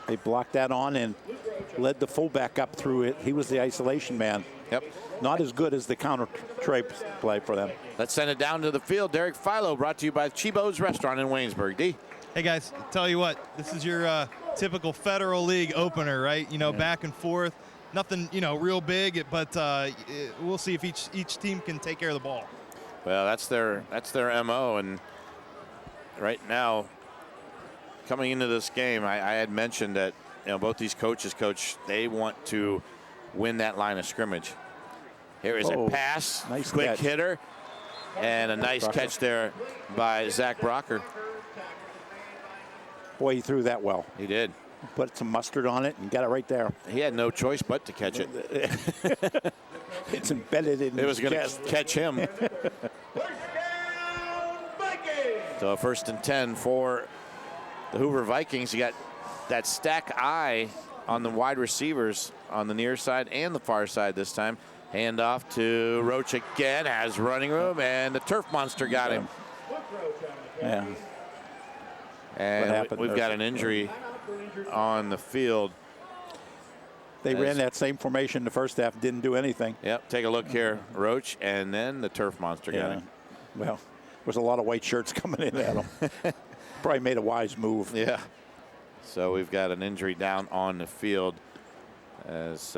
They blocked that on and led the fullback up through it. He was the isolation man. Yep. Not as good as the counter trey play for them. Let's send it down to the field. Derek Philo, brought to you by Chibo's Restaurant in Waynesburg. D. Hey guys, tell you what, this is your typical Federal League opener, right? You know, back and forth, nothing, you know, real big, but we'll see if each team can take care of the ball. Well, that's their MO, and right now, coming into this game, I had mentioned that, you know, both these coaches, Coach, they want to win that line of scrimmage. Here is a pass, nice quick catch. hitter, and a nice catch there by Zach Brocker. Boy, he threw that well. He did. Put some mustard on it and got it right there. He had no choice but to catch it. It's embedded in It was his going chest. to catch him. So 1st and 10 for the Hoover Vikings. You got that stack eye on the wide receivers on the near side and the far side this time. Hand off to Roach again, has running room, and the turf monster got him. Yeah. And we've got an injury on the field. They ran that same formation the first half, didn't do anything. Yep, take a look here. Roach, and then the turf monster got him. Well, there's a lot of white shirts coming in at him. Probably made a wise move. Yeah. So we've got an injury down on the field as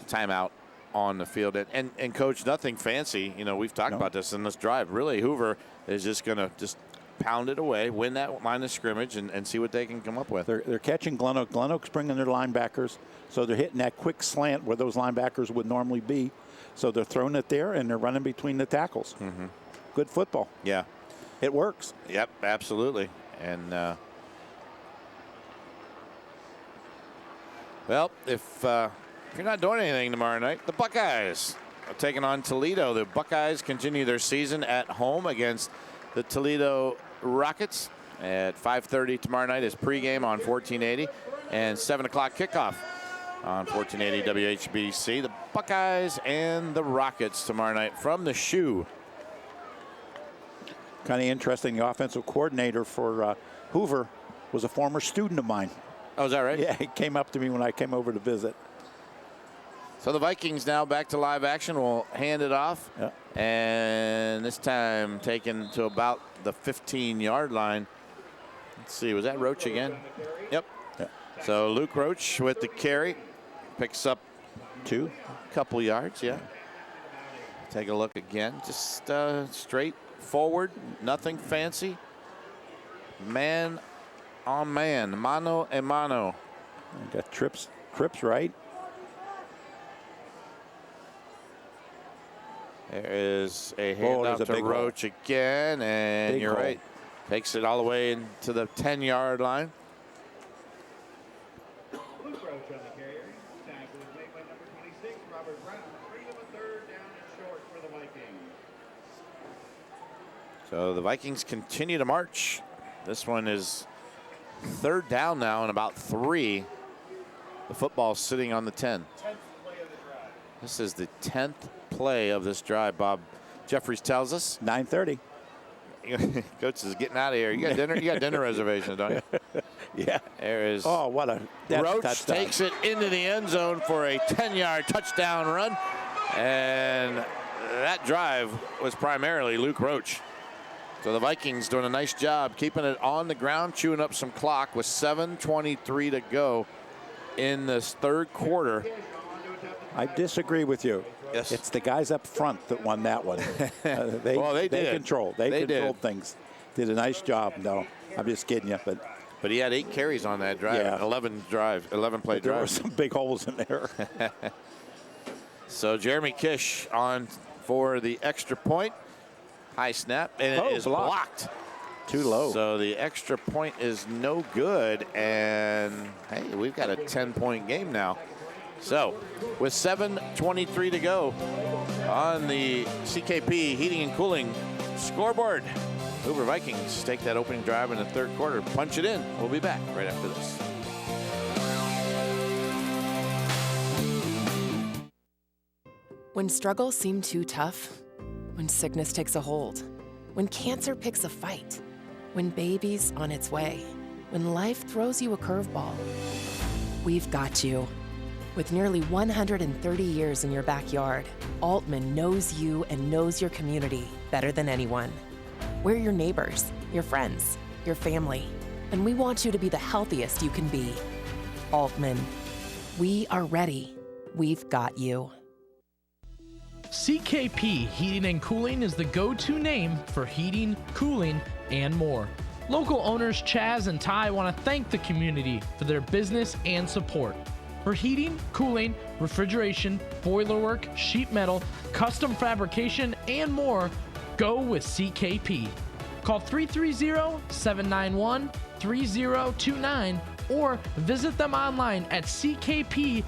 timeout on the field. And Coach, nothing fancy. You know, we've talked about this in this drive. Really, Hoover is just going to just pound it away, win that line of scrimmage, and see what they can come up with. They're catching GlenOak. GlenOak's bringing their linebackers, so they're hitting that quick slant where those linebackers would normally be. So they're throwing it there, and they're running between the tackles. Mm-hmm. Good football. Yeah. It works. Yep, absolutely. And, well, if you're not doing anything tomorrow night, the Buckeyes are taking on Toledo. The Buckeyes continue their season at home against the Toledo Rockets at 5:30 tomorrow night is pregame on 1480 and 7 o'clock kickoff on 1480 WHBC. The Buckeyes and the Rockets tomorrow night from the Shoe. Kind of interesting. The offensive coordinator for Hoover was a former student of mine. Oh, is that right? Yeah, he came up to me when I came over to visit. So the Vikings now back to live action. We'll hand it off. Yep. And this time taken to about the 15-yard line. Let's see, was that Roach again? Yep. So Luke Roach with the carry. Picks up a couple yards, yeah. Take a look again. Just straight forward, nothing fancy. Man on man, mano a mano. Got trips right. There is a handoff to Roach again, and you're right. Takes it all the way into the 10-yard line. Luke Roach on the carrier. Tackle is made by number 26, Robert Brown. Bring him a 3rd down and short for the Vikings. So the Vikings continue to march. This one is 3rd down now and about 3. The football's sitting on the 10. 10th play of the drive. This is the 10th play of this drive, Bob Jeffries tells us. 9:30. Coach is getting out of here. You got dinner. You got dinner reservations, don't you? Yeah. There is. Oh, what a Roach touchdown. takes it into the end zone for a 10-yard touchdown run, and that drive was primarily Luke Roach. So the Vikings doing a nice job keeping it on the ground, chewing up some clock with 7:23 to go in this 3rd quarter. I disagree with you. Yes. It's the guys up front that won that one. They did. controlled things. Did a nice job. No, I'm just kidding you. But he had 8 carries on that drive. Yeah. 11 play drive. There were some big holes in there. So Jeremy Kish on for the extra point. High snap, and it is blocked. Too low. So the extra point is no good, and hey, we've got a 10-point game now. So with 7:23 to go on the CKP Heating and Cooling scoreboard, Hoover Vikings take that opening drive in the 3rd quarter, punch it in. We'll be back right after this. When struggles seem too tough, when sickness takes a hold, when cancer picks a fight, when baby's on its way, when life throws you a curveball, we've got you. With nearly 130 years in your backyard, Altman knows you and knows your community better than anyone. We're your neighbors, your friends, your family, and we want you to be the healthiest you can be. Altman, we are ready. We've got you. CKP Heating and Cooling is the go-to name for heating, cooling, and more. Local owners Chaz and Ty want to thank the community for their business and support. For heating, cooling, refrigeration, boiler work, sheet metal, custom fabrication, and more, go with CKP. Call 330-791-3029 or visit them online at ckphvac.com.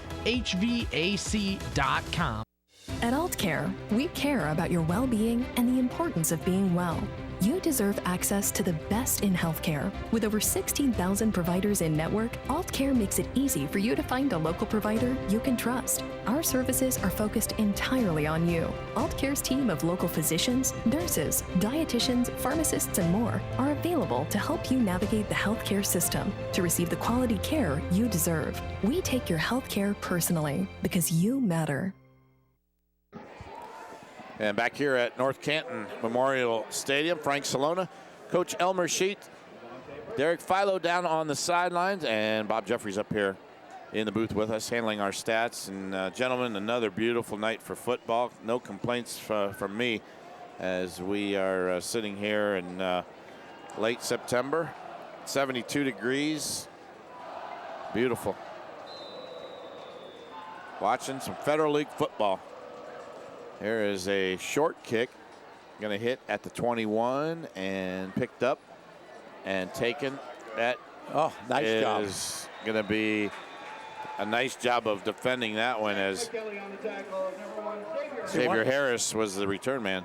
At Aultcare, we care about your well-being and the importance of being well. You deserve access to the best in healthcare. With over 16,000 providers in network, Aultcare makes it easy for you to find a local provider you can trust. Our services are focused entirely on you. Aultcare's team of local physicians, nurses, dietitians, pharmacists, and more are available to help you navigate the healthcare system to receive the quality care you deserve. We take your healthcare personally because you matter. And back here at North Canton Memorial Stadium, Frank Salona, Coach Elmer Sheet, Derek Philo down on the sidelines, and Bob Jeffries up here in the booth with us, handling our stats. And gentlemen, another beautiful night for football. No complaints from me as we are sitting here in late September, 72 degrees. Beautiful. Watching some Federal League football. Here is a short kick, going to hit at the 21 and picked up and taken. That nice job. Is going to be a nice job of defending that one, as Xavier Harris was the return man.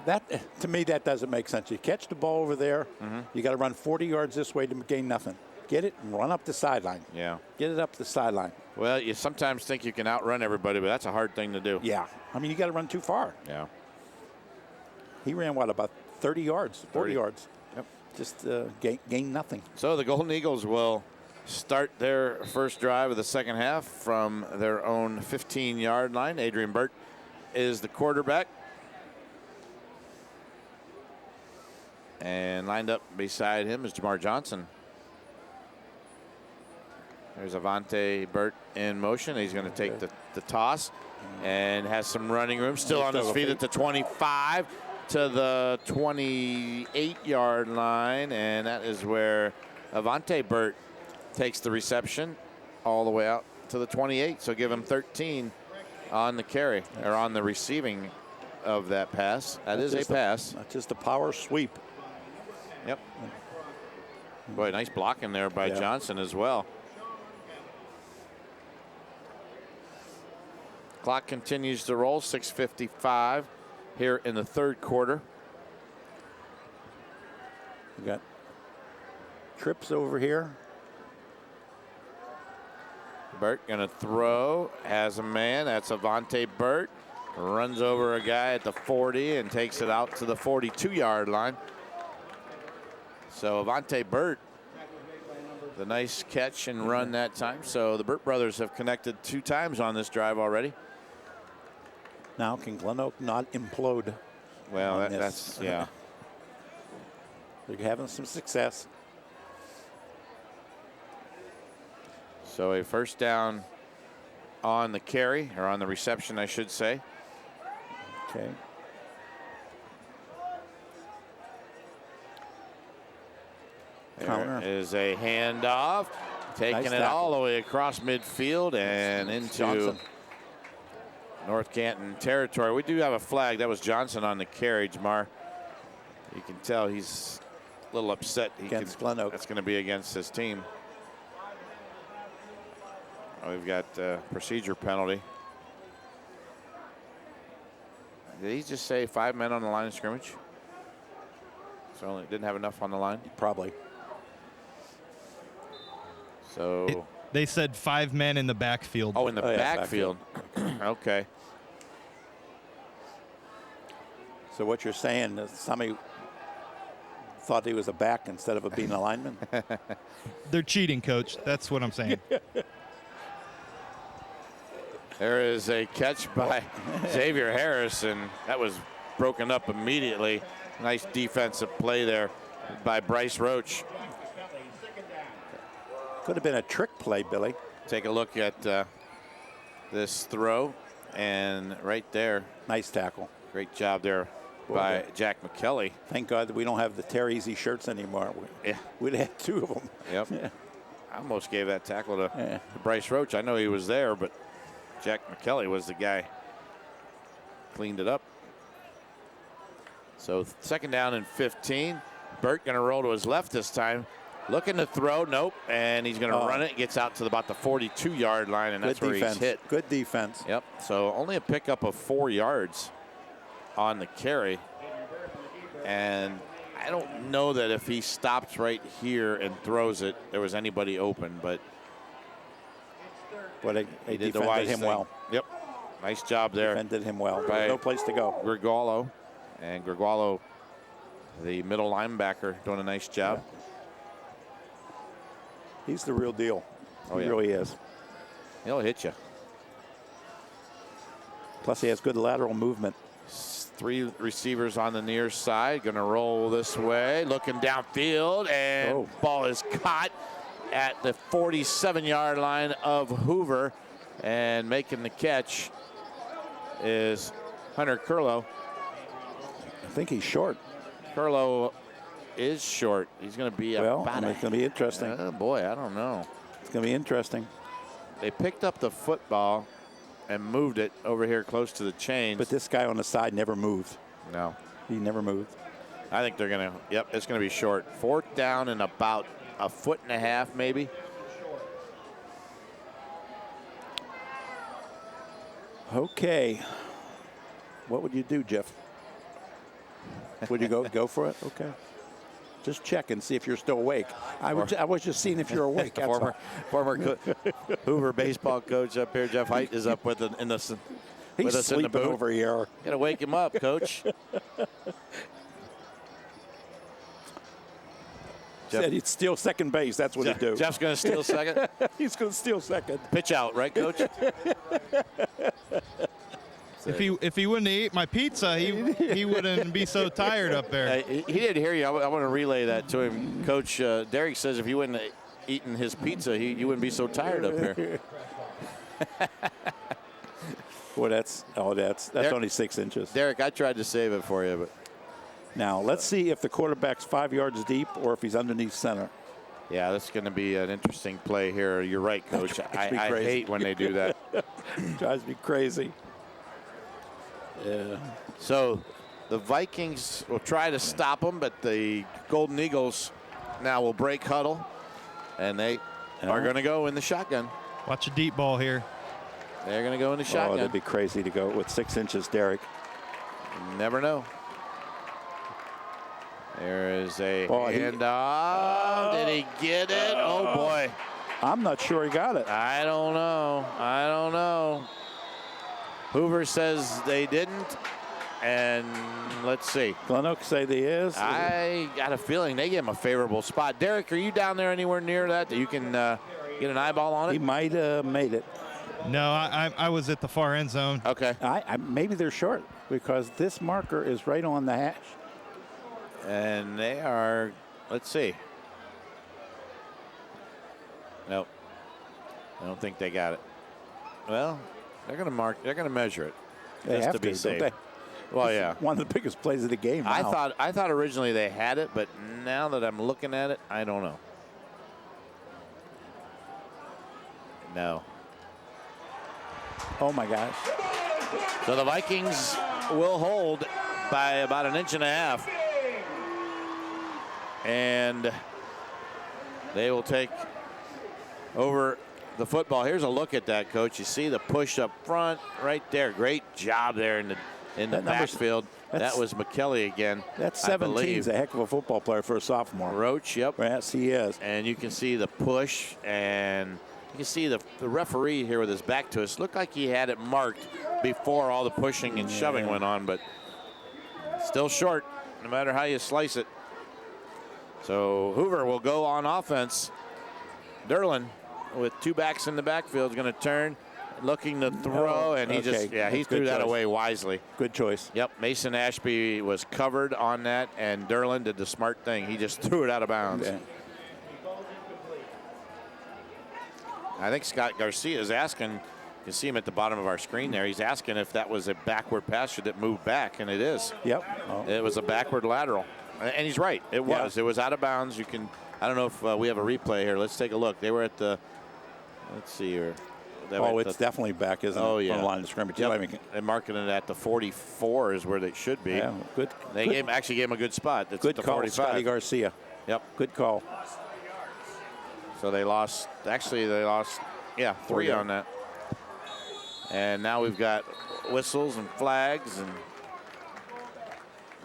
That, to me, that doesn't make sense. You catch the ball over there, you got to run 40 yards this way to gain nothing. Get it and run up the sideline. Yeah. Get it up the sideline. Well, you sometimes think you can outrun everybody, but that's a hard thing to do. Yeah. I mean, you got to run too far. Yeah. He ran, what, about 30 yards, 40 yards. Yep. Just gain nothing. So the Golden Eagles will start their first drive of the second half from their own 15-yard line. Adrian Burt is the quarterback. And lined up beside him is Jamar Johnson. There's Avante Burt in motion. He's going to take the toss and has some running room. Still on his feet at the 25 to the 28-yard line. And that is where Avante Burt takes the reception all the way out to the 28. So give him 13 on the carry, or on the receiving of that pass. That is a pass. That's just a power sweep. Yep. Boy, nice blocking there by Johnson as well. Clock continues to roll, 6:55 here in the third quarter. We got trips over here. Burt gonna throw, has a man, that's Avante Burt. Runs over a guy at the 40 and takes it out to the 42-yard line. So Avante Burt, the nice catch and run that time. So the Burt brothers have connected 2 times on this drive already. Now, can GlenOak not implode? Well, that's, yeah. They're having some success. So a first down on the carry, or on the reception, I should say. Okay. There is a handoff, taking it all the way across midfield and into Johnson. North Canton territory. We do have a flag. That was Johnson on the carry, Jamar. You can tell he's a little upset. Against GlenOak. That's going to be against his team. We've got a procedure penalty. Did he just say 5 men on the line of scrimmage? So only didn't have enough on the line? Probably. So they said 5 men in the backfield. Oh, in the backfield. Okay. So what you're saying is thought he was a back instead of being a lineman. They're cheating, Coach. That's what I'm saying. There is a catch by Xavier Harris, and that was broken up immediately. Nice defensive play there by Bryce Roach. Could have been a trick play, Billy. Take a look at this throw, and right there, Nice tackle. great job there by Jack McKelly. Thank God that we don't have the Tear Easy shirts anymore. Yeah. We'd have had 2 of them. Yep. Yeah. I almost gave that tackle to Bryce Roach. I know he was there, but Jack McKelly was the guy. Cleaned it up. So 2nd down and 15. Burt going to roll to his left this time. Looking to throw, nope, and he's going to run it. Gets out to about the 42-yard line, and that's Good where defense. he's hit. Good defense. Yep, so only a pickup of 4 yards on the carry. And I don't know that if he stops right here and throws it, there was anybody open, but They he did the defended wise him thing. well. Yep, nice job there. Defended him well. There By was no place to go. Gregualo, and Gregualo, the middle linebacker, doing a nice job. He's the real deal. Oh, He yeah. really is. He'll hit you. Plus, he has good lateral movement. 3 receivers on the near side, going to roll this way, looking downfield, and ball is caught at the 47-yard line of Hoover, and making the catch is Hunter Curlow. I think he's short. Curlow is short. He's going to be about it's going to be interesting. Oh boy, I don't know. It's going to be interesting. They picked up the football and moved it over here close to the chains. But this guy on the side never moved. No. He never moved. I think they're going to, yep, it's going to be short. 4th down and about a 1.5 feet maybe. Okay. What would you do, Jeff? Would you go for it? Okay. Just check and see if you're still awake. I was just seeing if you're awake. That's all. former Hoover baseball coach up here, Jeff Height, is up with us in He's the sleeping booth. over here. Got to wake him up, Coach. Said he'd steal second base. That's what he'd do. Jeff's going to steal second. He's going to steal second. Pitch out, right, Coach? If he wouldn't eat my pizza, he wouldn't be so tired up there. He didn't hear you. I want to relay that to him. Coach Derek says if you wouldn't have eaten his pizza, you wouldn't be so tired up here. Well, that's Derek, only 6 inches. Derek, I tried to save it for you, but Now, let's see if the quarterback's 5 yards deep or if he's underneath center. yeah, that's going to be an interesting play here. You're right, Coach. I hate when they do that. Drives me crazy. Yeah. So the Vikings will try to stop them, but the Golden Eagles now will break huddle, and they are going to go in the shotgun. Watch a deep ball here. They're going to go in the Oh, shotgun. that'd be crazy to go with 6 inches, Derek. You never know. There is a Oh, handoff. Did he get it? Oh, boy. I'm not sure he got it. I don't know. Hoover says they didn't. And let's see. GlenOak say he is. I got a feeling they gave him a favorable spot. Derek, are you down there anywhere near that you can get an eyeball on He it? might have made it. No, I was at the far end zone. Okay. Maybe they're short because this marker is right on the hash. And they are, let's see. Nope. I don't think they got it. Well, they're going to measure it. They just have to be to, safe. don't they? Well, yeah. One of the biggest plays of the game. Now. I thought originally they had it, but now that I'm looking at it, I don't know. No. Oh my gosh. So the Vikings will hold by about 1.5 inches. And they will take over the football. Here's a look at that, Coach. You see the push up front right there. Great job there in the backfield. That was McKelly again. That's I 17. believe. He's a heck of a football player for a sophomore. Roach, yep. Yes, he is. And you can see the push, and you can see the referee here with his back to us. Looked like he had it marked before all the pushing and shoving went on, but still short, no matter how you slice it. So Hoover will go on offense. Derlin with 2 backs in the backfield is going to turn, looking to throw, and he he threw that away wisely. Good choice. Yep, Mason Ashby was covered on that, and Derlin did the smart thing. He just threw it out of bounds. Yeah. I think Scott Garcia is asking, you can see him at the bottom of our screen there, he's asking if that was a backward pass, should it move back, and it is. Yep. Oh. It was a backward lateral. And he's right, it was. Yeah. It was out of bounds. You can, I don't know if we have a replay here. Let's take a look. They were at the, let's see here. It's definitely back, isn't it? Oh, yeah. On the line of scrimmage. Yep. They're marking it at the 44 is where they should be. Yeah, good. They actually gave him a good spot. It's Good at the call, 45. Scotty Garcia. Yep. Good call. So they lost, yeah, 3 on that. And now we've got whistles and flags, and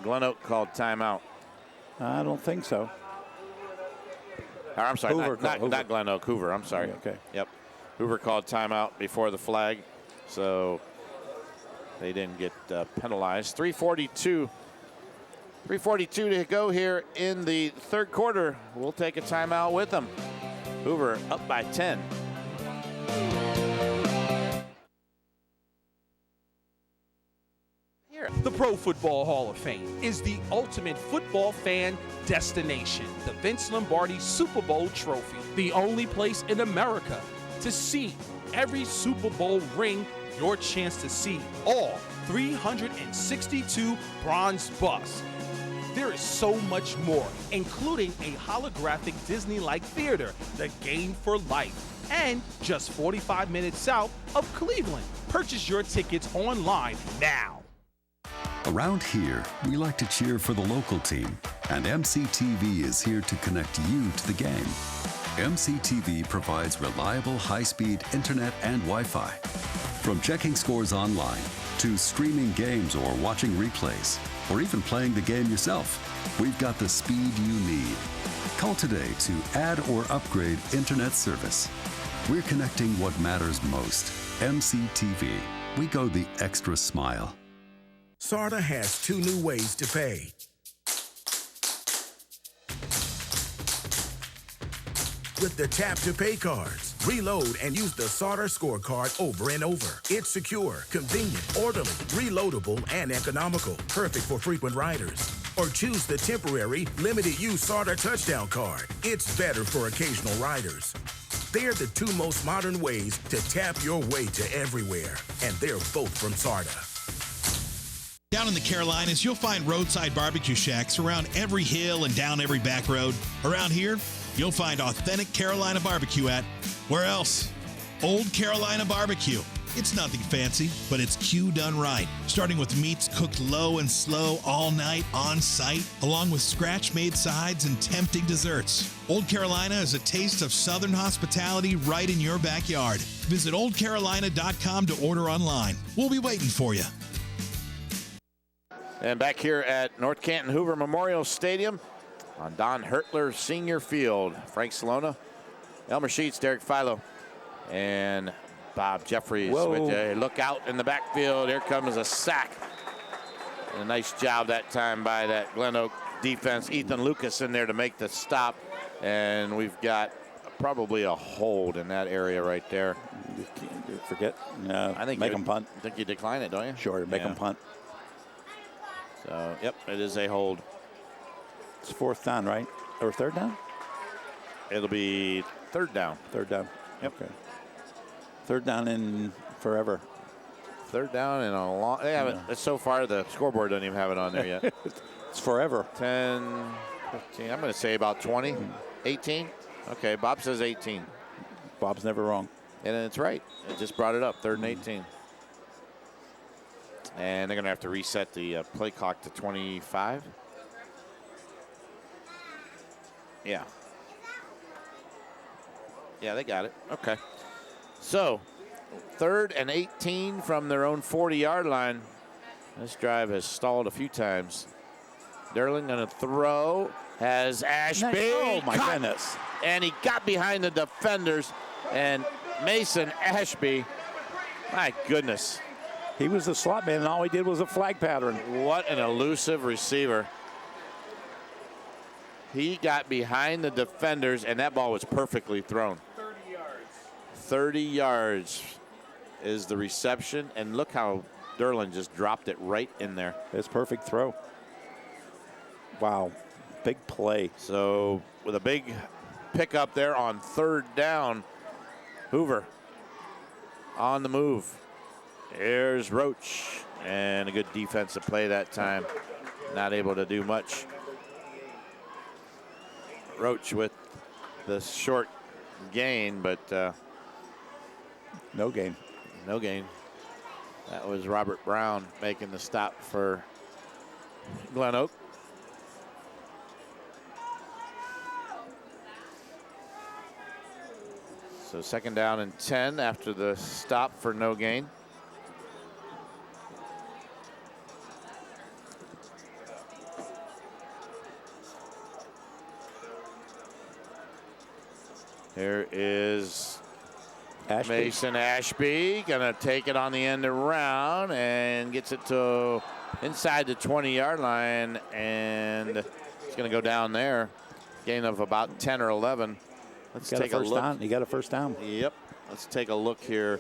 GlenOak called timeout. I don't think so. Or, I'm sorry, Hoover not GlenOak, Hoover, I'm sorry. Okay. Yep. Hoover called timeout before the flag, so they didn't get penalized. 3:42 to go here in the third quarter. We'll take a timeout with them. Hoover up by 10. The Pro Football Hall of Fame is the ultimate football fan destination. The Vince Lombardi Super Bowl trophy, the only place in America to see every Super Bowl ring, your chance to see all 362 bronze busts. There is so much more, including a holographic Disney-like theater, the Game for Life, and just 45 minutes south of Cleveland. Purchase your tickets online now. Around here, we like to cheer for the local team, and MCTV is here to connect you to the game. MCTV provides reliable, high-speed internet and Wi-Fi. From checking scores online, to streaming games or watching replays, or even playing the game yourself, we've got the speed you need. Call today to add or upgrade internet service. We're connecting what matters most. MCTV. We go the extra mile. SARTA has 2 new ways to pay. With the Tap to Pay cards, reload and use the SARTA scorecard over and over. It's secure, convenient, orderly, reloadable, and economical. Perfect for frequent riders. Or choose the temporary, limited-use SARTA touchdown card. It's better for occasional riders. They're the 2 most modern ways to tap your way to everywhere. And they're both from SARTA. Down in the Carolinas, you'll find roadside barbecue shacks around every hill and down every back road. Around here, you'll find authentic Carolina barbecue at, where else? Old Carolina Barbecue. It's nothing fancy, but it's Q done right. Starting with meats cooked low and slow all night on site, along with scratch-made sides and tempting desserts. Old Carolina is a taste of Southern hospitality right in your backyard. Visit oldcarolina.com to order online. We'll be waiting for you. And back here at North Canton Hoover Memorial Stadium on Don Hertler Senior Field. Frank Salona, Elmer Sheets, Derek Philo, and Bob Jeffries with a look out in the backfield. Here comes a sack. And a nice job that time by that GlenOak defense. Ethan Lucas in there to make the stop. And we've got probably a hold in that area right there. Forget. No, I think make them punt. I think you decline it, don't you? Sure, make them punt. So, yep, it is a hold. It's 4th down, right? Or 3rd down? It'll be 3rd down. 3rd down. Yep. Okay. 3rd down in forever. 3rd down in a long. They haven't. So far, the scoreboard doesn't even have it on there yet. It's forever. 10, 15. I'm going to say about 20, 18. Okay, Bob says 18. Bob's never wrong. And it's right. It just brought it up. 3rd and 18. And they're going to have to reset the play clock to 25. Yeah. Yeah, they got it. Okay. So, 3rd and 18 from their own 40-yard line. This drive has stalled a few times. Derlin going to throw. Has Ashby. Oh, my goodness. And he got behind the defenders. And Mason Ashby, my goodness. He was the slot man, and all he did was a flag pattern. What an elusive receiver. He got behind the defenders, and that ball was perfectly thrown. 30 yards. 30 yards is the reception, and look how Derlin just dropped it right in there. It's perfect throw. Wow, big play. So with a big pickup there on 3rd down, Hoover on the move. Here's Roach, and a good defensive play that time. Not able to do much. Roach with the short gain, but no gain. No gain. That was Robert Brown making the stop for GlenOak. So 2nd down and 10 after the stop for no gain. Here is Ashby. Mason Ashby, gonna take it on the end around and gets it to inside the 20-yard line, and it's gonna go down there. Gain of about 10 or 11. Let's take a look. You got a first down. Yep. Let's take a look here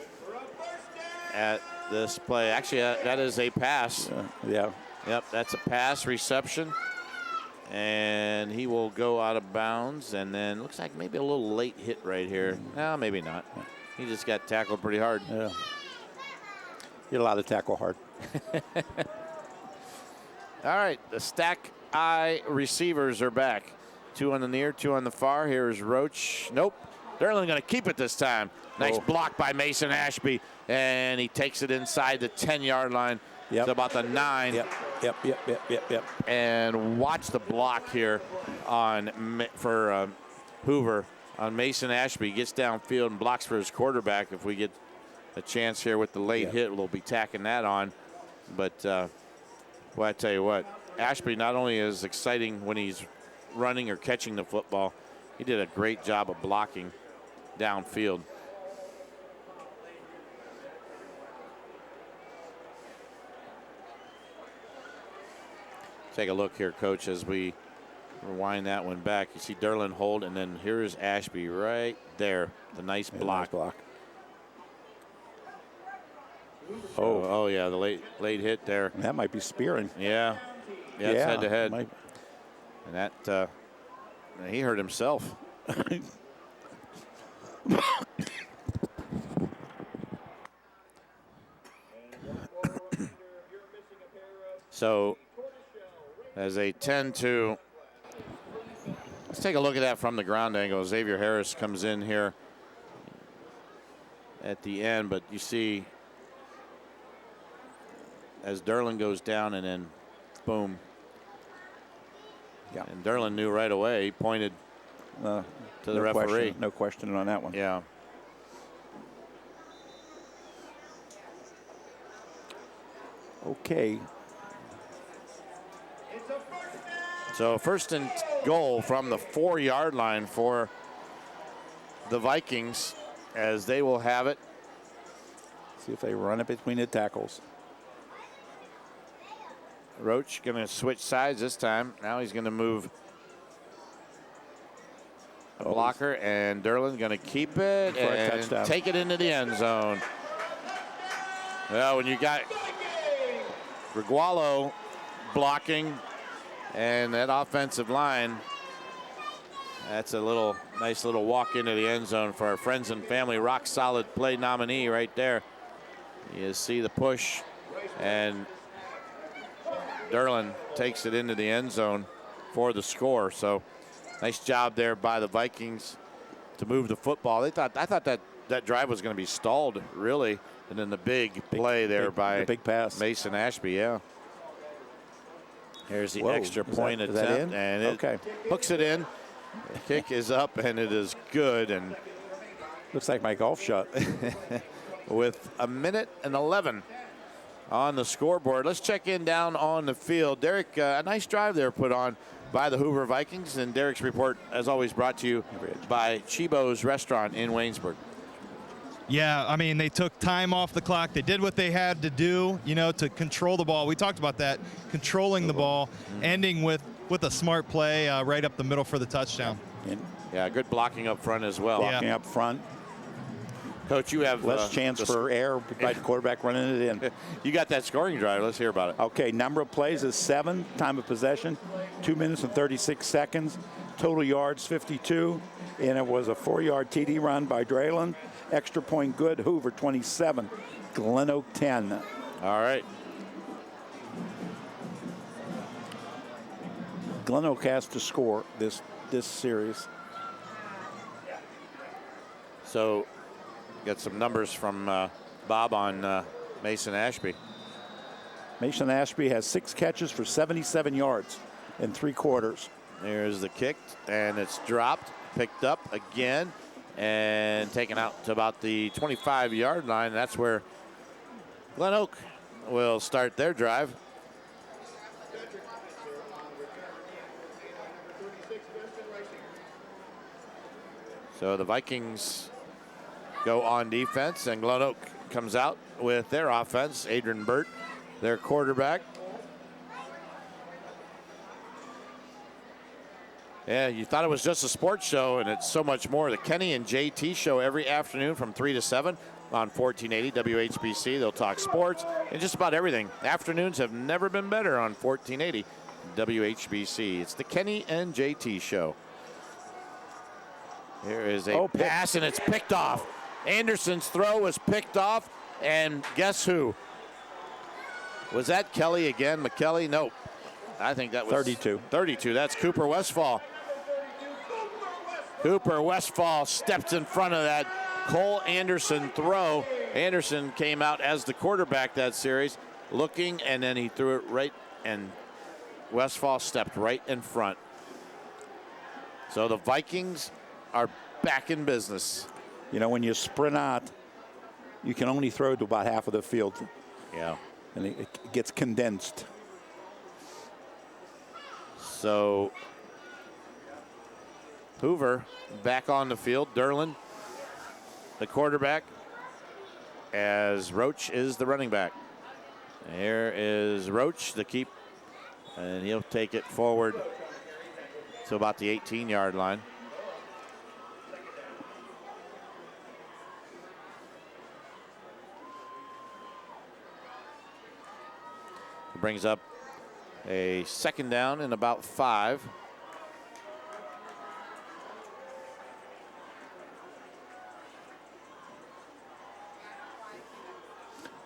at this play. Actually, that is a pass. Yeah. Yep, that's a pass reception. And he will go out of bounds, and then looks like maybe a little late hit right here. No, maybe not. He just got tackled pretty hard. Yeah. You're allowed to tackle hard. All right, the stack eye receivers are back. 2 on the near, 2 on the far. Here's Roach. Nope. Derlin going to keep it this time. Nice block by Mason Ashby, and he takes it inside the 10-yard line. Yep. To about the 9. Yep. And watch the block here for Hoover on Mason Ashby. Gets downfield and blocks for his quarterback. If we get a chance here with the late hit, we'll be tacking that on. But well, I tell you what, Ashby not only is exciting when he's running or catching the football, he did a great job of blocking downfield. Take a look here, Coach, as we rewind that one back. You see Derlin hold, and then here's Ashby right there. The nice block. Nice block. Oh, yeah, the late hit there. That might be spearing. Yeah, it's head to head. Might. And that he hurt himself. So as a 10-2, let's take a look at that from the ground angle. Xavier Harris comes in here at the end, but you see as Derlin goes down, and then boom. Yeah. And Derlin knew right away. He pointed to the referee. No question on that one. Yeah. Okay. So 1st and goal from the 4-yard line for the Vikings, as they will have it. See if they run it between the tackles. Roach going to switch sides this time. Now he's going to move a blocker, and Derlin going to keep it and take it into the end zone. Well, when you got Regualo blocking and that offensive line, that's a nice little walk into the end zone for our friends and family. Rock solid play nominee right there. You see the push, and Derlin takes it into the end zone for the score. So nice job there by the Vikings to move the football. I thought that drive was going to be stalled, really. And then the big play there by the big pass. Mason Ashby, yeah. Here's the extra point is attempt, and it hooks it in. The kick is up, and it is good. And looks like my golf shot. With 1:11 on the scoreboard. Let's check in down on the field. Derek, a nice drive there put on by the Hoover Vikings. And Derek's report, as always, brought to you by Chibo's Restaurant in Waynesburg. Yeah, I mean, they took time off the clock. They did what they had to do, to control the ball. We talked about that, controlling the ball, ending with with a smart play right up the middle for the touchdown. Yeah, good blocking up front as well. Blocking up front. Coach, you have less chance for error by the quarterback running it in. You got that scoring drive. Let's hear about it. Okay, number of plays is 7. Time of possession, 2 minutes and 36 seconds. Total yards, 52. And it was a 4-yard TD run by Draylen. Extra point good, Hoover, 27. GlenOak, 10. All right. GlenOak has to score this series. So, got some numbers from Bob on Mason Ashby. Mason Ashby has 6 catches for 77 yards in 3 quarters. There's the kick, and it's dropped, picked up again, and taken out to about the 25-yard line. That's where GlenOak will start their drive. So the Vikings go on defense, and GlenOak comes out with their offense. Adrian Burt, their quarterback. Yeah, you thought it was just a sports show, and it's so much more. The Kenny and JT show every afternoon from 3 to 7 on 1480 WHBC. They'll talk sports and just about everything. Afternoons have never been better on 1480 WHBC. It's the Kenny and JT show. Here is a pass, and it's picked off. Anderson's throw was picked off, and guess who? Was that Kelly again? McKelly? Nope. I think that was 32. 32. That's Cooper Westfall. Cooper Westfall steps in front of that Cole Anderson throw. Anderson came out as the quarterback that series, looking, and then he threw it right, and Westfall stepped right in front. So the Vikings are back in business. You know, when you sprint out, you can only throw to about half of the field. Yeah. And it gets condensed. So Hoover back on the field. Derlin, the quarterback, as Roach is the running back. Here is Roach, the keep, and he'll take it forward to about the 18-yard line. Brings up a second down and about 5.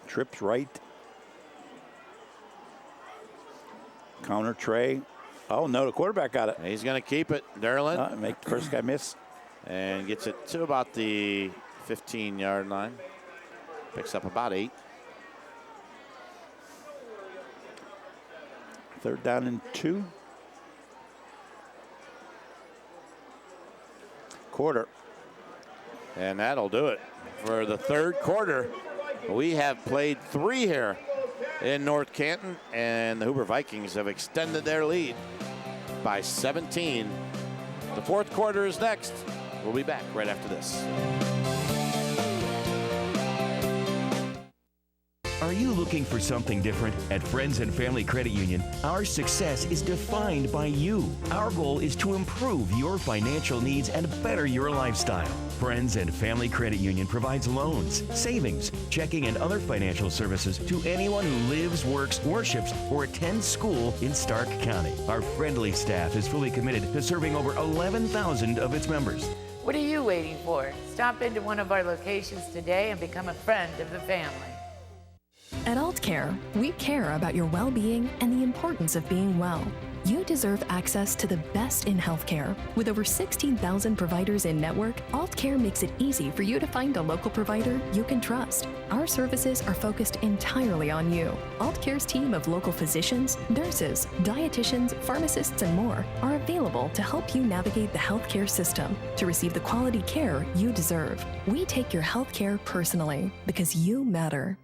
Trips right. Counter tray. Oh, no, the quarterback got it. He's going to keep it. Derlin. Make the first guy miss. And gets it to about the 15-yard line. Picks up about 8. 3rd down and 2. Quarter. And that'll do it for the 3rd quarter. We have played 3 here in North Canton, and the Hoover Vikings have extended their lead by 17. The 4th quarter is next. We'll be back right after this. Are you looking for something different? At Friends and Family Credit Union, our success is defined by you. Our goal is to improve your financial needs and better your lifestyle. Friends and Family Credit Union provides loans, savings, checking, and other financial services to anyone who lives, works, worships, or attends school in Stark County. Our friendly staff is fully committed to serving over 11,000 of its members. What are you waiting for? Stop into one of our locations today and become a friend of the family. At Aultcare, we care about your well-being and the importance of being well. You deserve access to the best in healthcare. With over 16,000 providers in network, Aultcare makes it easy for you to find a local provider you can trust. Our services are focused entirely on you. Aultcare's team of local physicians, nurses, dietitians, pharmacists, and more are available to help you navigate the healthcare system to receive the quality care you deserve. We take your healthcare personally because you matter.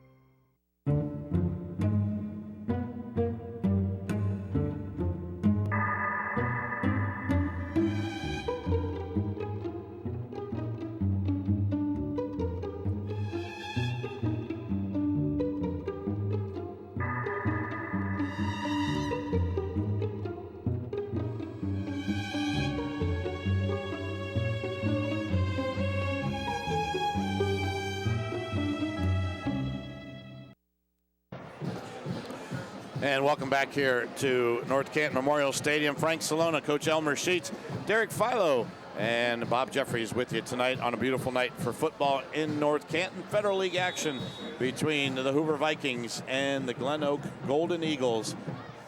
And welcome back here to North Canton Memorial Stadium. Frank Salona, Coach Elmer Sheets, Derek Philo, and Bob Jeffries with you tonight on a beautiful night for football in North Canton. Federal League action between the Hoover Vikings and the GlenOak Golden Eagles.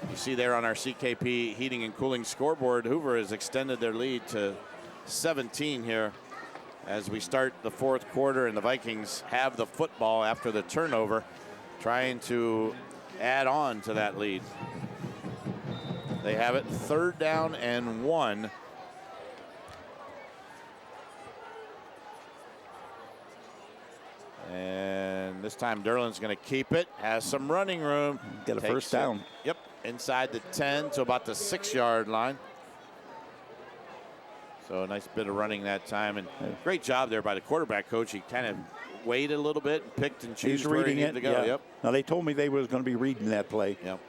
You see there on our CKP heating and cooling scoreboard, Hoover has extended their lead to 17 here as we start the fourth quarter, and the Vikings have the football after the turnover, trying to add on to that lead. They have it 3rd down and 1. And this time Derlin's going to keep it, has some running room. Get a first down. Yep, inside the 10 to about the 6-yard line. So a nice bit of running that time, and great job there by the quarterback coach. He kind of waited a little bit and picked and chose where he needed to go. Yeah. Yep. Now they told me they was going to be reading that play. Yep.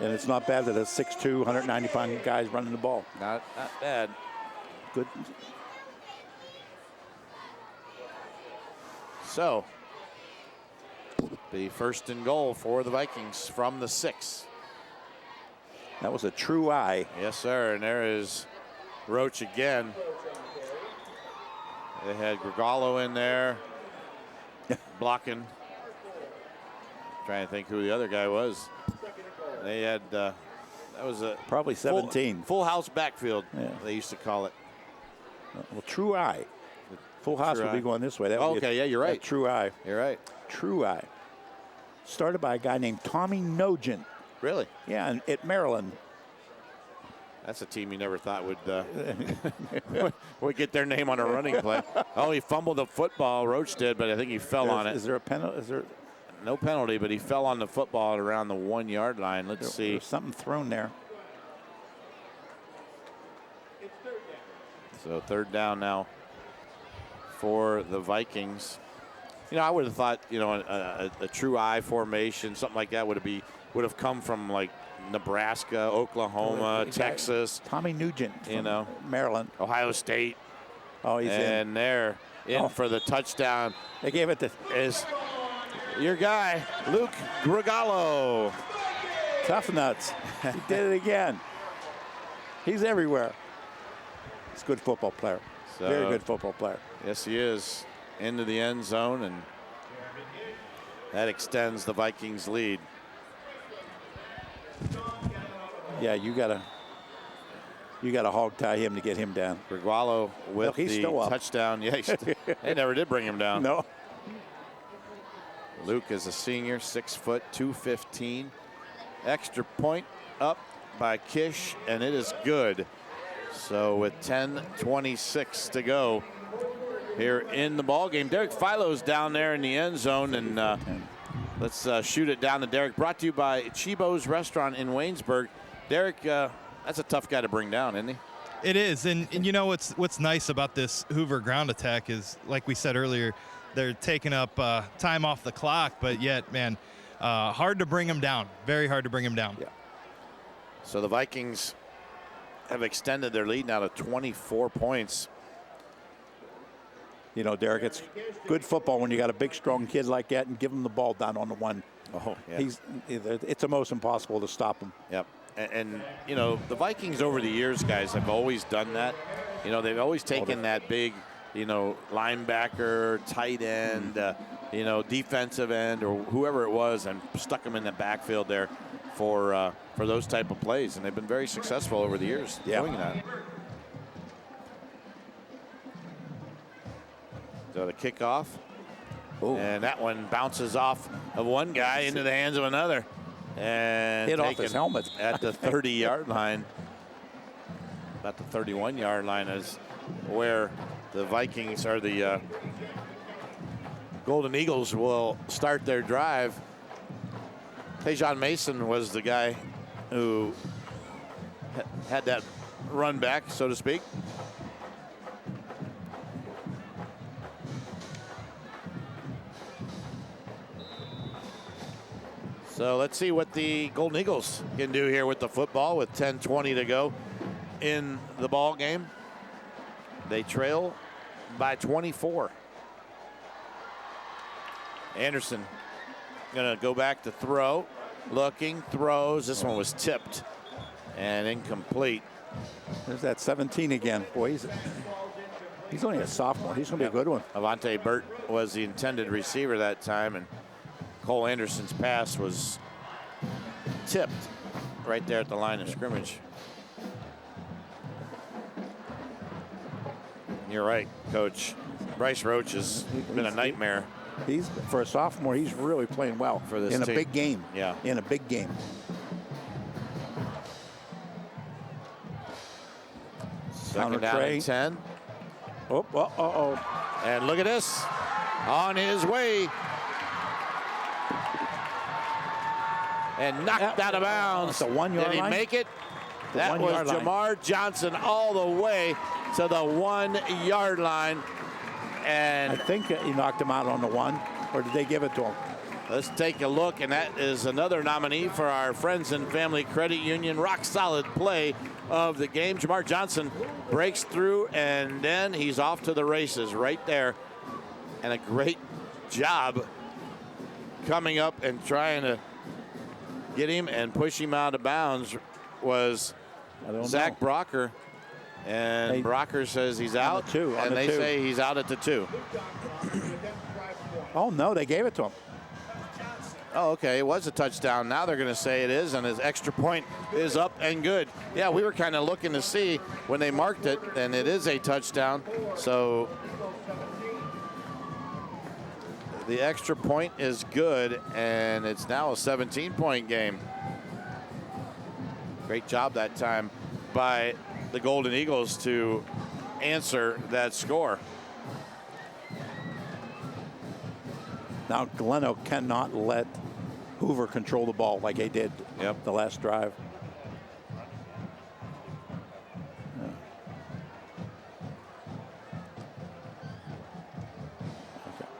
And it's not bad that a 6'2", 190-pound guy's running the ball. Not bad. Good. So, the 1st and goal for the Vikings from the 6. That was a true eye. Yes, sir. And there is Roach again. They had Grigallo in there blocking. Trying to think who the other guy was. They had that was a probably 17. Full house backfield. Yeah. They used to call it. Well, true eye. Full house would be going this way. That would okay, yeah, you're right. True eye. You're right. True eye. Started by a guy named Tommy Nogent. Really? Yeah, at Maryland. That's a team you never thought would get their name on a running play. Oh, he fumbled the football. Roach did, but I think he fell on it. Is there a penalty? Is there? No penalty, but he fell on the football at around the 1-yard line. Let's see. There's something thrown there. So 3rd down now for the Vikings. You know, I would have thought, you know, a true eye formation, something like that would have come from like Nebraska, Oklahoma, Texas. Tommy Nugent, you know, Maryland, Ohio State. Oh, he's in. And they're in for the touchdown. They gave it to your guy, Luke Grigallo. Tough nuts. He did it again. He's everywhere. He's a good football player. Very good football player. Yes, he is. Into the end zone, and that extends the Vikings' lead. Yeah, you gotta hog tie him to get him down. Grigallo with the touchdown. Yeah, they never did bring him down. No. Luke is a senior, 6 foot, 215. Extra point up by Kish, and it is good. So with 10:26 to go here in the ball game, Derek Philo's down there in the end zone, and let's shoot it down to Derek. Brought to you by Chibo's Restaurant in Waynesburg. Derek, that's a tough guy to bring down, isn't he? It is, and you know what's nice about this Hoover ground attack is, like we said earlier, they're taking up time off the clock, but yet, man, hard to bring him down. Very hard to bring him down. Yeah. So the Vikings have extended their lead now to 24 points. You know, Derek, it's good football when you got a big, strong kid like that and give him the ball down on the 1. Oh, yeah. It's almost impossible to stop him. Yep. And, you know, the Vikings over the years, guys, have always done that. You know, they've always taken that big, you know, linebacker, tight end, you know, defensive end, or whoever it was, and stuck them in the backfield there for those type of plays. And they've been very successful over the years doing that. So the kickoff. Ooh. And that one bounces off of one guy into the hands of another. And hit off his helmet at the 30-yard line. About the 31-yard line is where the Vikings, or the Golden Eagles, will start their drive. Tejon Mason was the guy who had that run back, so to speak. So let's see what the Golden Eagles can do here with the football with 10:20 to go in the ball game. They trail by 24. Anderson gonna go back to throw. looking, throws. This one was tipped and incomplete. There's that 17 again. Boy, he's only a sophomore. He's going to be a good one. Avante Burt was the intended receiver that time, and Cole Anderson's pass was tipped right there at the line of scrimmage. You're right, Coach. Bryce Roach has been a nightmare. He's, for a sophomore, he's really playing well for this in team. A big game. Yeah. In a big game. Second down and 10. Oh. And look at this. On his way. And knocked out of bounds. That's a 1 yard line. Did he make it? That was Jamar Johnson all the way to the 1 yard line. And I think he knocked him out on the 1, or did they give it to him? Let's take a look, and that is another nominee for our Friends and Family Credit Union rock solid play of the game. Jamar Johnson breaks through, and then he's off to the races right there. And a great job coming up and trying to get him and push him out of bounds was Zach Brocker. And Brocker says he's out, and they say he's out at the 2. Oh, no, they gave it to him. Oh, okay, it was a touchdown. Now they're going to say it is, and his extra point is up and good. Yeah, we were kind of looking to see when they marked it, and it is a touchdown. So the extra point is good, and it's now a 17-point game. Great job that time by the Golden Eagles to answer that score. Now GlenOak cannot let Hoover control the ball like they did the last drive. Yeah. Okay.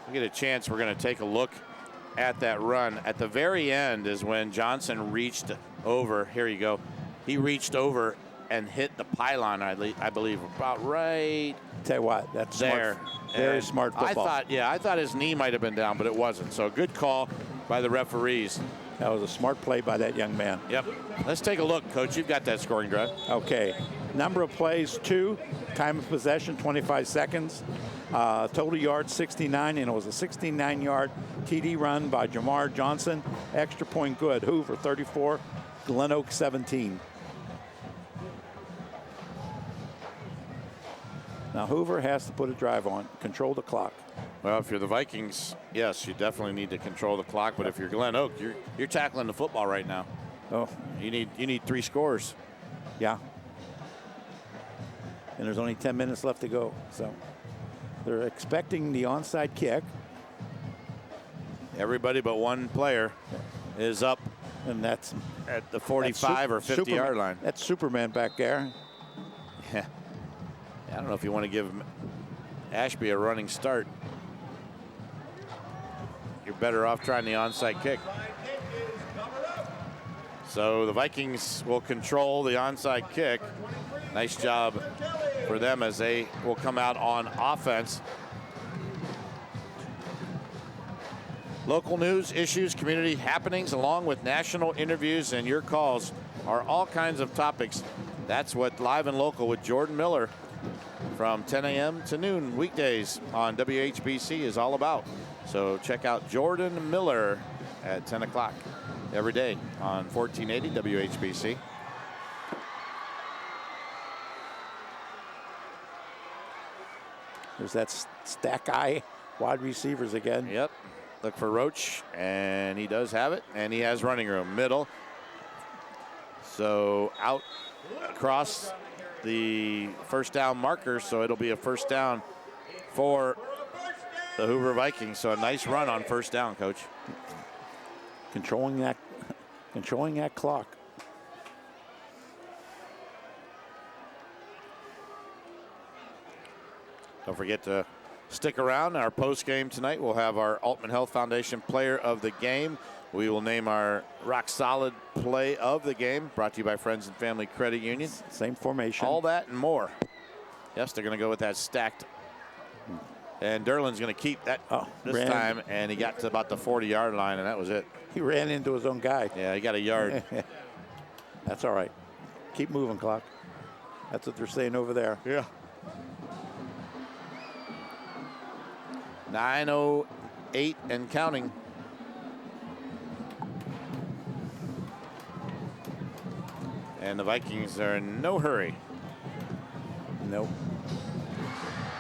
We get a chance, we're going to take a look at that run. At the very end is when Johnson reached over. Here you go. He reached over and hit the pylon, I believe, about right. Tell you what, that's there. Smart, very smart football. I thought his knee might have been down, but it wasn't. So a good call by the referees. That was a smart play by that young man. Yep. Let's take a look, Coach. You've got that scoring drive. Okay. Number of plays, 2. Time of possession, 25 seconds. Total yards, 69, and it was a 69-yard TD run by Jamar Johnson. Extra point good. Hoover, 34. GlenOak, 17. Now Hoover has to put a drive on, control the clock. Well, if you're the Vikings, yes, you definitely need to control the clock. But if you're GlenOak, you're tackling the football right now. Oh, you need 3 scores. Yeah. And there's only 10 minutes left to go. So they're expecting the onside kick. Everybody but one player is up, and that's at the 45 or 50 yard line. That's Superman back there. Yeah. I don't know if you want to give Ashby a running start. You're better off trying the onside kick. So the Vikings will control the onside kick. Nice job for them as they will come out on offense. Local news, issues, community happenings, along with national interviews and your calls are all kinds of topics. That's what Live and Local with Jordan Miller from 10 a.m. to noon weekdays on WHBC is all about. So check out Jordan Miller at 10 o'clock every day on 1480 WHBC. There's that stack eye wide receivers again. Yep. Look for Roach, and he does have it, and he has running room. Middle. So out across the first down marker, so it'll be a first down for the Hoover Vikings. So a nice run on first down, Coach. Controlling that clock. Don't forget to stick around. Our post game tonight, we'll have our Altman Health Foundation Player of the Game. We will name our rock solid play of the game, brought to you by Friends and Family Credit Union. Same formation. All that and more. Yes, they're going to go with that stacked And Derlin's going to keep that this time, and he got to about the 40-yard line, and that was it. He ran into his own guy. Yeah, he got a yard. That's all right. Keep moving, clock. That's what they're saying over there. Yeah. 9:08 and counting. And the Vikings are in no hurry. Nope.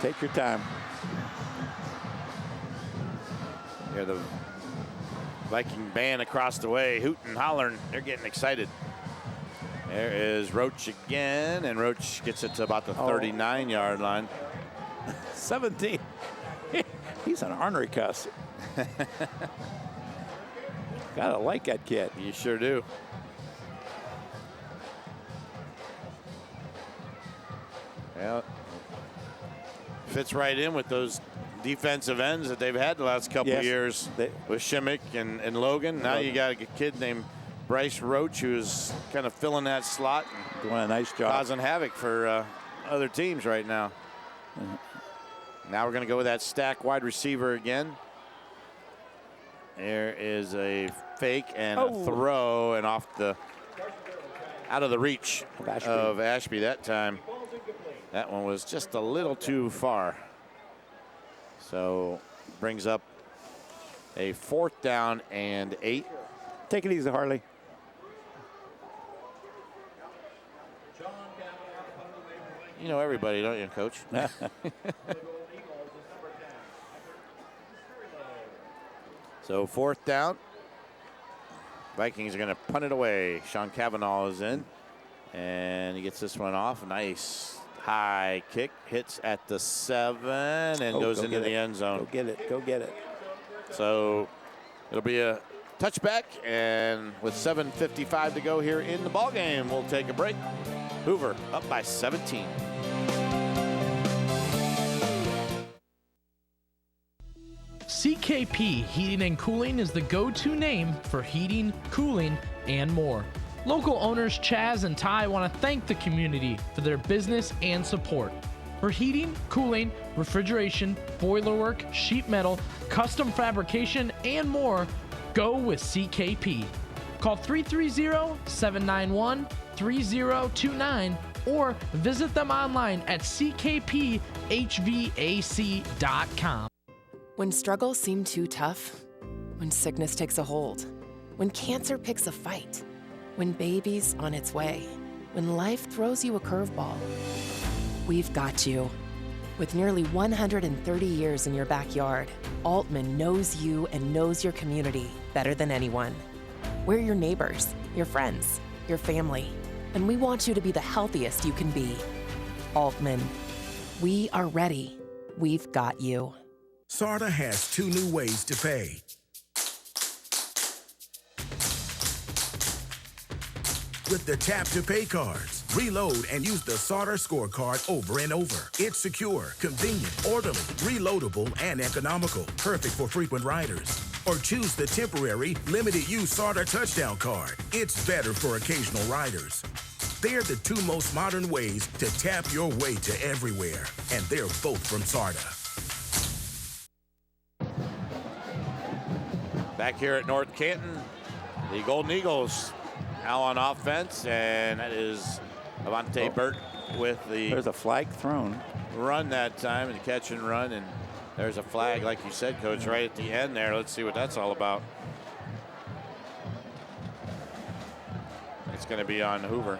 Take your time. Yeah, the Viking band across the way, hooting, hollering. They're getting excited. There is Roach again, and Roach gets it to about the 39-yard line. 17. He's an ornery cuss. Gotta like that kid. You sure do. Yeah. Fits right in with those defensive ends that they've had the last couple of years with Shimmick and Logan. Now you got a kid named Bryce Roach who's kind of filling that slot and doing a nice job, causing havoc for other teams right now. Now we're going to go with that stack wide receiver again. There is a fake and a throw, and out of the reach of Ashby that time. That one was just a little too far. So brings up a 4th down and 8. Take it easy, Harley. You know everybody, don't you, Coach? So 4th down. Vikings are going to punt it away. Sean Cavanaugh is in, and he gets this one off. Nice high kick, hits at the 7 and goes into the end zone. Go get it, go get it. So it'll be a touchback, and with 7:55 to go here in the ball game, we'll take a break. Hoover up by 17. CKP Heating and Cooling is the go-to name for heating, cooling, and more. Local owners Chaz and Ty want to thank the community for their business and support. For heating, cooling, refrigeration, boiler work, sheet metal, custom fabrication, and more, go with CKP. Call 330-791-3029 or visit them online at ckphvac.com. When struggles seem too tough, when sickness takes a hold, when cancer picks a fight, when baby's on its way, when life throws you a curveball, we've got you. With nearly 130 years in your backyard, Altman knows you and knows your community better than anyone. We're your neighbors, your friends, your family, and we want you to be the healthiest you can be. Altman, we are ready. We've got you. SARTA has 2 new ways to pay. With the Tap to Pay cards, reload and use the SARTA scorecard over and over. It's secure, convenient, orderly, reloadable, and economical. Perfect for frequent riders. Or choose the temporary, limited-use SARTA touchdown card. It's better for occasional riders. They're the 2 most modern ways to tap your way to everywhere. And they're both from SARTA. Back here at North Canton, the Golden Eagles now on offense, and that is Avante Burt with the... There's a flag thrown. Run that time, and catch and run, and there's a flag, like you said, Coach, right at the end there. Let's see what that's all about. It's going to be on Hoover.